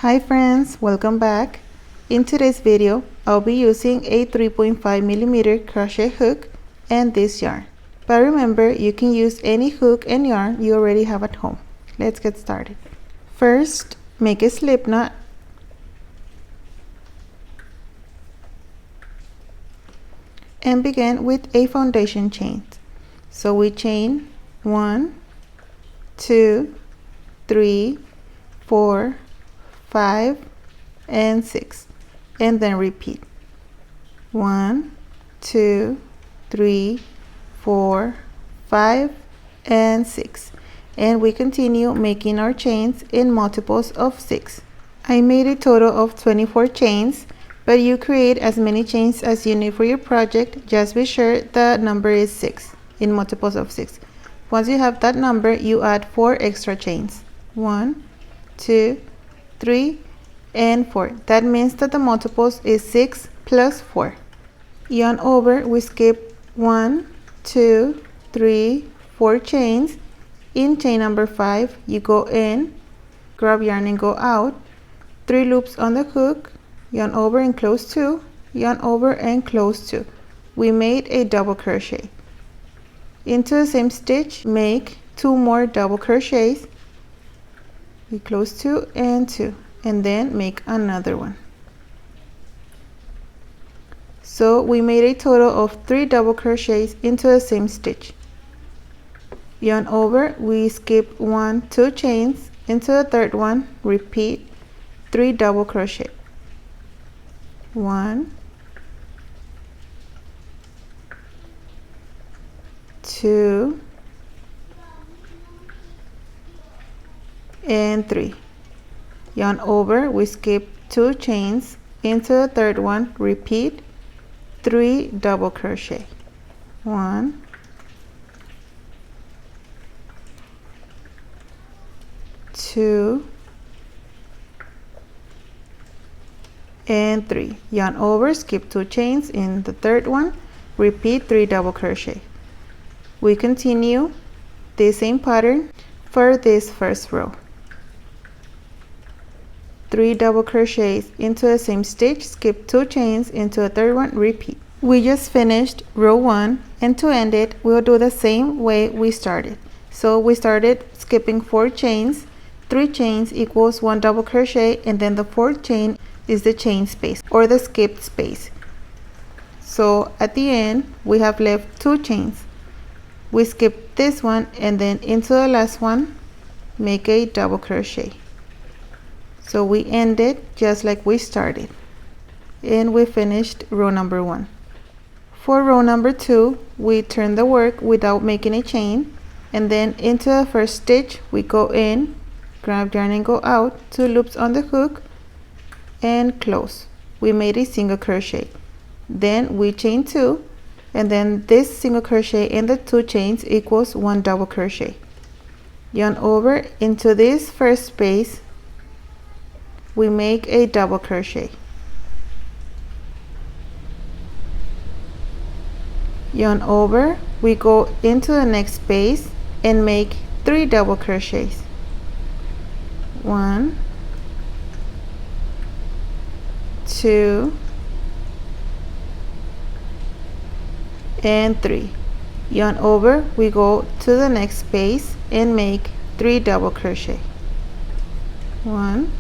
Hi friends, welcome back. In today's video, I'll be using a 3.5mm crochet hook and this yarn. But remember, you can use any hook and yarn you already have at home. Let's get started. First, make a slip knot. And begin with a foundation chain. So we chain 1, 2, 3, 4, 5 and 6, and then repeat 1, 2, 3, 4, 5 and 6, and we continue making our chains in multiples of 6. I made a total of 24 chains, but you create as many chains as you need for your project. Just be sure the number is 6 in multiples of 6. Once you have that number, you add 4 extra chains. 1, 2, 3 and 4. That means that the multiples is 6 plus 4. Yarn over, we skip 1, 2, 3, 4 chains. In chain number 5, you go in, grab yarn and go out, 3 loops on the hook, yarn over and close 2, yarn over and close 2. We made a double crochet. Into the same stitch, make 2 more double crochets. We close 2 and 2, and then make another one. So we made a total of 3 double crochets into the same stitch. Yarn over, we skip 1, 2 chains into the third one, repeat 3 double crochet. 1, 2 and 3. Yarn over, we skip 2 chains into the third one, repeat 3 double crochet. 1, 2 and 3. Yarn over, skip 2 chains in the third one, repeat 3 double crochet. We continue the same pattern for this first row. 3 double crochets into the same stitch, skip 2 chains into the third one, repeat. We just finished row 1, and to end it, we'll do the same way we started. So we started skipping 4 chains, 3 chains equals 1 double crochet, and then the 4th chain is the chain space or the skipped space. So at the end, we have left 2 chains. We skip this one and then into the last one, make a double crochet. So we ended just like we started, and we finished row number 1. For row number 2, we turn the work without making a chain, and then into the first stitch we go in, grab yarn and go out, 2 loops on the hook and close. We made a single crochet, then we chain 2, and then this single crochet in the 2 chains equals 1 double crochet. Yarn over into this first space, we make a double crochet. Yarn over, we go into the next space and make 3 double crochets. 1, 2 and 3. Yarn over, we go to the next space and make 3 double crochet. 1,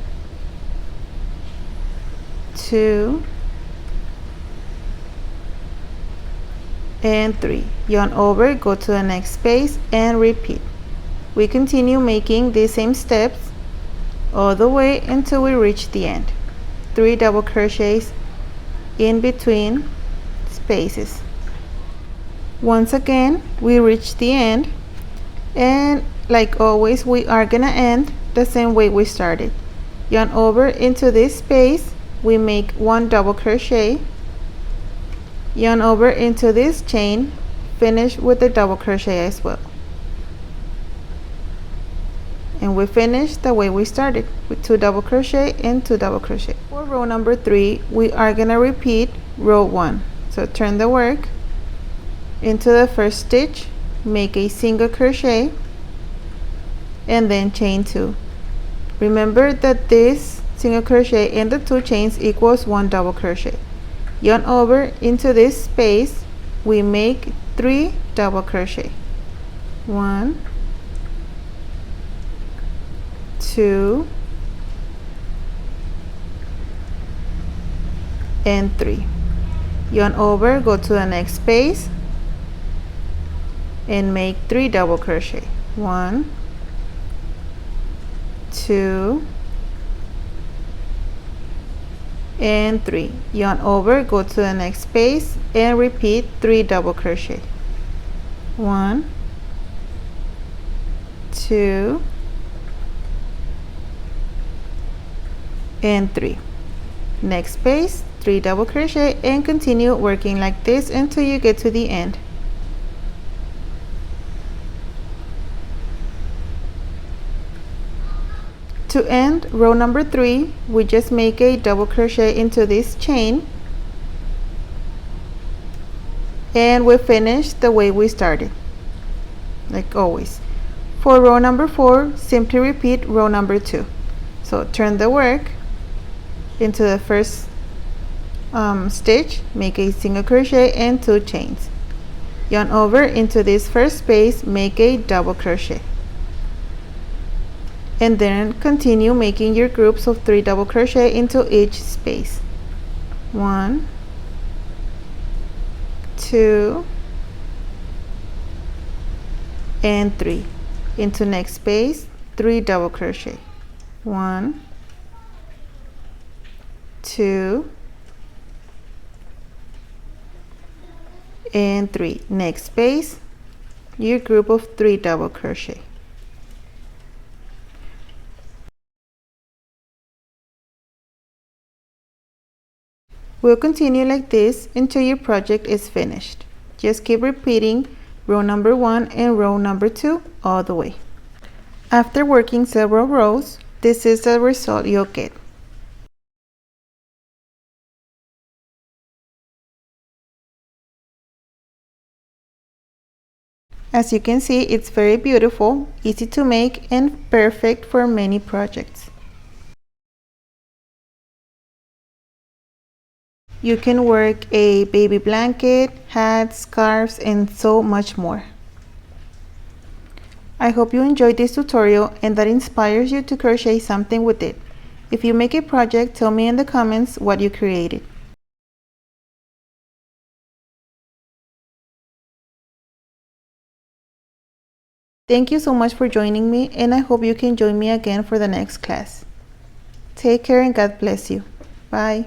2 and 3. Yarn over, go to the next space and repeat. We continue making the same steps all the way until we reach the end. 3 double crochets in between spaces. Once again, we reach the end, and like always, we are gonna end the same way we started. Yarn over into this space, we make 1 double crochet, yarn over into this chain, finish with a double crochet as well, and we finish the way we started with 2 double crochet and 2 double crochet. For row number 3, we are gonna repeat row 1. So turn the work into the first stitch, make a single crochet, and then chain 2. Remember that this single crochet in the 2 chains equals 1 double crochet. Yarn over into this space, we make 3 double crochet. 1, 2, and 3. Yarn over, go to the next space and make 3 double crochet. 1, 2, and 3. Yarn over, go to the next space and repeat 3 double crochet. 1, 2, and 3. Next space, 3 double crochet, and continue working like this until you get to the end. To end row number 3, we just make a double crochet into this chain, and we finish the way we started, like always. For row number 4, simply repeat row number 2. So turn the work into the first stitch, make a single crochet and 2 chains. Yarn over into this first space, make a double crochet, and then continue making your groups of 3 double crochet into each space. 1, 2, and 3. Into next space, 3 double crochet. 1, 2, and 3. Next space, your group of 3 double crochet. We'll continue like this until your project is finished. Just keep repeating row number 1 and row number 2 all the way. After working several rows, this is the result you'll get. As you can see, it's very beautiful, easy to make, and perfect for many projects. You can work a baby blanket, hats, scarves, and so much more. I hope you enjoyed this tutorial and that inspires you to crochet something with it. If you make a project, tell me in the comments what you created. Thank you so much for joining me, and I hope you can join me again for the next class. Take care and God bless you. Bye.